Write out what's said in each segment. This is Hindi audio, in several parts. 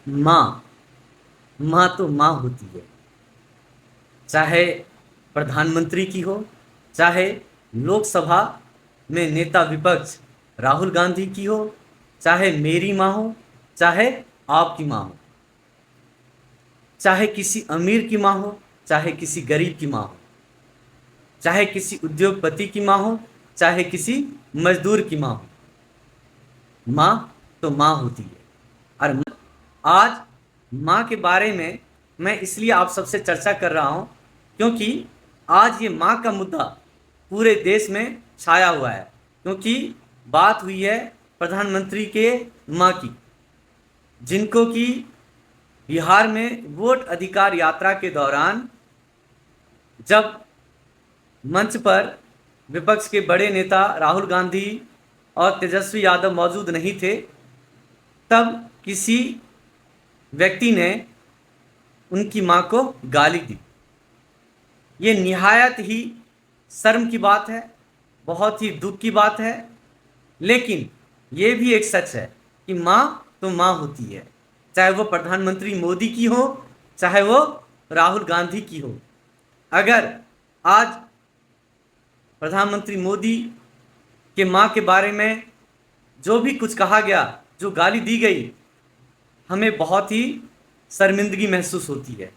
माँ माँ तो माँ होती है। चाहे प्रधानमंत्री की हो, चाहे लोकसभा में नेता विपक्ष राहुल गांधी की हो, चाहे मेरी माँ हो, चाहे आपकी माँ हो, चाहे किसी अमीर की माँ हो, चाहे किसी गरीब की माँ हो, चाहे किसी उद्योगपति की माँ हो, चाहे किसी मजदूर की माँ हो, माँ तो माँ होती है। और आज माँ के बारे में मैं इसलिए आप सबसे चर्चा कर रहा हूँ क्योंकि आज ये माँ का मुद्दा पूरे देश में छाया हुआ है, क्योंकि बात हुई है प्रधानमंत्री के माँ की, जिनको कि बिहार में वोट अधिकार यात्रा के दौरान जब मंच पर विपक्ष के बड़े नेता राहुल गांधी और तेजस्वी यादव मौजूद नहीं थे, तब किसी व्यक्ति ने उनकी मां को गाली दी। ये निहायत ही शर्म की बात है, बहुत ही दुख की बात है। लेकिन ये भी एक सच है कि मां तो मां होती है, चाहे वो प्रधानमंत्री मोदी की हो, चाहे वो राहुल गांधी की हो। अगर आज प्रधानमंत्री मोदी के मां के बारे में जो भी कुछ कहा गया, जो गाली दी गई, हमें बहुत ही शर्मिंदगी महसूस होती है।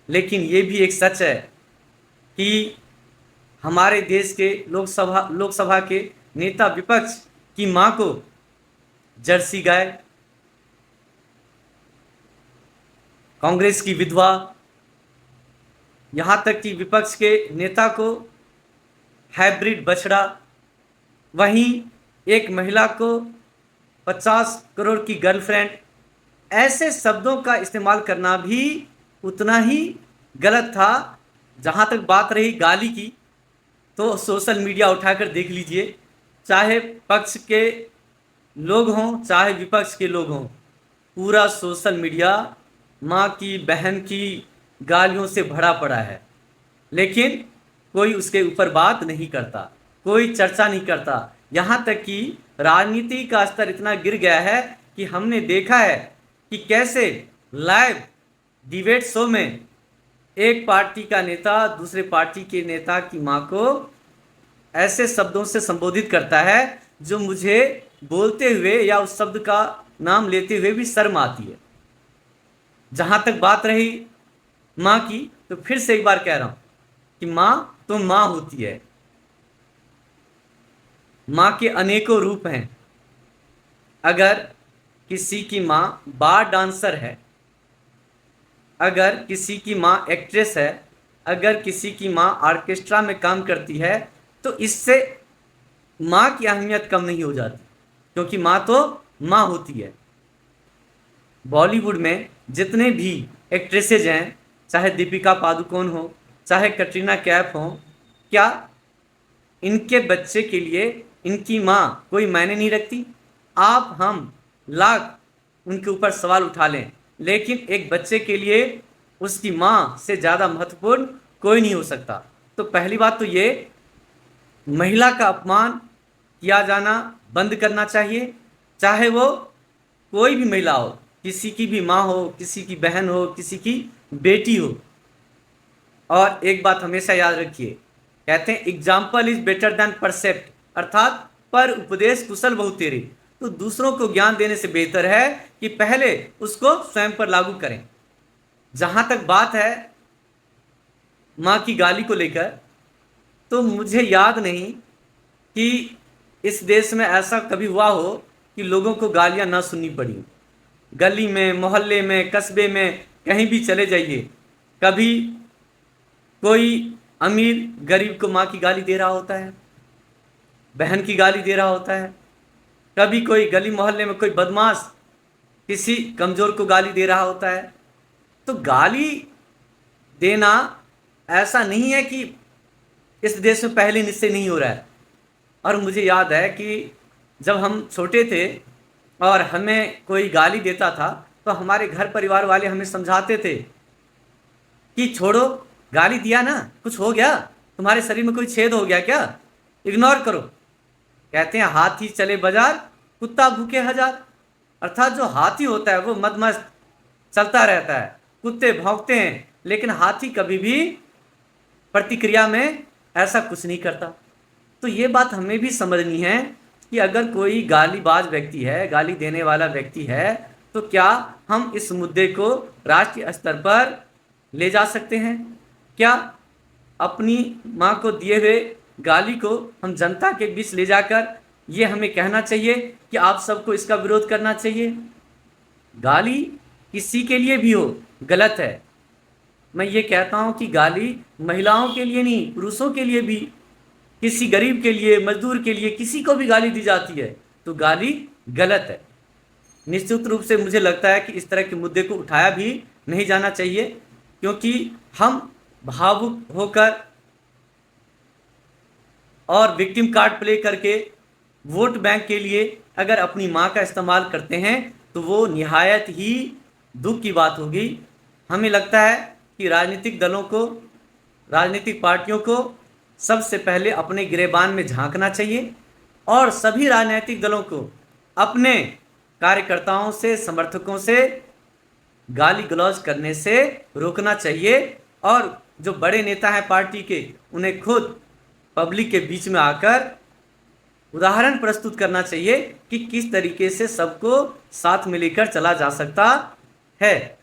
लेकिन ये भी एक सच है कि हमारे देश के लोकसभा के नेता विपक्ष की मां को जर्सी गाय, कांग्रेस की विधवा, यहां तक कि विपक्ष के नेता को हाइब्रिड बछड़ा, वहीं एक महिला को 50 करोड़ की गर्लफ्रेंड, ऐसे शब्दों का इस्तेमाल करना भी उतना ही गलत था। जहां तक बात रही गाली की, तो सोशल मीडिया उठाकर देख लीजिए, चाहे पक्ष के लोग हों चाहे विपक्ष के लोग हों, पूरा सोशल मीडिया माँ की, बहन की गालियों से भरा पड़ा है। लेकिन कोई उसके ऊपर बात नहीं करता, कोई चर्चा नहीं करता। यहाँ तक कि राजनीति का स्तर इतना गिर गया है कि हमने देखा है कि कैसे लाइव डिबेट शो में एक पार्टी का नेता दूसरे पार्टी के नेता की मां को ऐसे शब्दों से संबोधित करता है जो मुझे बोलते हुए या उस शब्द का नाम लेते हुए भी शर्म आती है। जहां तक बात रही मां की, तो फिर से एक बार कह रहा हूं कि मां तो मां होती है। मां के अनेकों रूप हैं। अगर किसी की मां बार डांसर है, अगर किसी की मां एक्ट्रेस है, अगर किसी की मां ऑर्केस्ट्रा में काम करती है, तो इससे मां की अहमियत कम नहीं हो जाती, क्योंकि मां तो मां होती है। बॉलीवुड में जितने भी एक्ट्रेसेज हैं, चाहे दीपिका पादुकोण हो, चाहे कटरीना कैफ हो, क्या इनके बच्चे के लिए इनकी माँ कोई मायने नहीं रखती? आप हम लाख उनके ऊपर सवाल उठा लें, लेकिन एक बच्चे के लिए उसकी माँ से ज़्यादा महत्वपूर्ण कोई नहीं हो सकता। तो पहली बात तो ये, महिला का अपमान किया जाना बंद करना चाहिए, चाहे वो कोई भी महिला हो, किसी की भी माँ हो, किसी की बहन हो, किसी की बेटी हो। और एक बात हमेशा याद रखिए, कहते हैं एग्जाम्पल इज बेटर देन परसेप्ट, अर्थात पर उपदेश कुशल बहु तेरे। तो दूसरों को ज्ञान देने से बेहतर है कि पहले उसको स्वयं पर लागू करें। जहां तक बात है माँ की गाली को लेकर, तो मुझे याद नहीं कि इस देश में ऐसा कभी हुआ हो कि लोगों को गालियां ना सुननी पड़ी। गली में, मोहल्ले में, कस्बे में, कहीं भी चले जाइए, कभी कोई अमीर गरीब को माँ की गाली दे रहा होता है, बहन की गाली दे रहा होता है। कभी कोई गली मोहल्ले में कोई बदमाश किसी कमजोर को गाली दे रहा होता है। तो गाली देना ऐसा नहीं है कि इस देश में पहले से नहीं हो रहा है। और मुझे याद है कि जब हम छोटे थे और हमें कोई गाली देता था, तो हमारे घर परिवार वाले हमें समझाते थे कि छोड़ो, गाली दिया ना, कुछ हो गया, तुम्हारे शरीर में कोई छेद हो गया क्या, इग्नोर करो। कहते हैं हाथी चले बाजार, कुत्ता भूखे हजार। अर्थात जो हाथी होता है वो मदमस्त चलता रहता है, कुत्ते भौंकते हैं, लेकिन हाथी कभी भी प्रतिक्रिया में ऐसा कुछ नहीं करता। तो ये बात हमें भी समझनी है कि अगर कोई गालीबाज व्यक्ति है, गाली देने वाला व्यक्ति है, तो क्या हम इस मुद्दे को राष्ट्रीय स्तर पर ले जा सकते हैं? क्या अपनी माँ को दिए हुए गाली को हम जनता के बीच ले जाकर ये हमें कहना चाहिए कि आप सबको इसका विरोध करना चाहिए? गाली किसी के लिए भी हो गलत है। मैं ये कहता हूँ कि गाली महिलाओं के लिए नहीं, पुरुषों के लिए भी, किसी गरीब के लिए, मजदूर के लिए, किसी को भी गाली दी जाती है तो गाली गलत है। निश्चित रूप से मुझे लगता है कि इस तरह के मुद्दे को उठाया भी नहीं जाना चाहिए, क्योंकि हम भावुक होकर और विक्टिम कार्ड प्ले करके वोट बैंक के लिए अगर अपनी माँ का इस्तेमाल करते हैं तो वो निहायत ही दुख की बात होगी। हमें लगता है कि राजनीतिक दलों को, राजनीतिक पार्टियों को सबसे पहले अपने गिरेबान में झांकना चाहिए और सभी राजनीतिक दलों को अपने कार्यकर्ताओं से, समर्थकों से गाली गलौज करने से रोकना चाहिए और जो बड़े नेता हैं पार्टी के, उन्हें खुद पब्लिक के बीच में आकर उदाहरण प्रस्तुत करना चाहिए कि किस तरीके से सबको साथ में लेकर चला जा सकता है।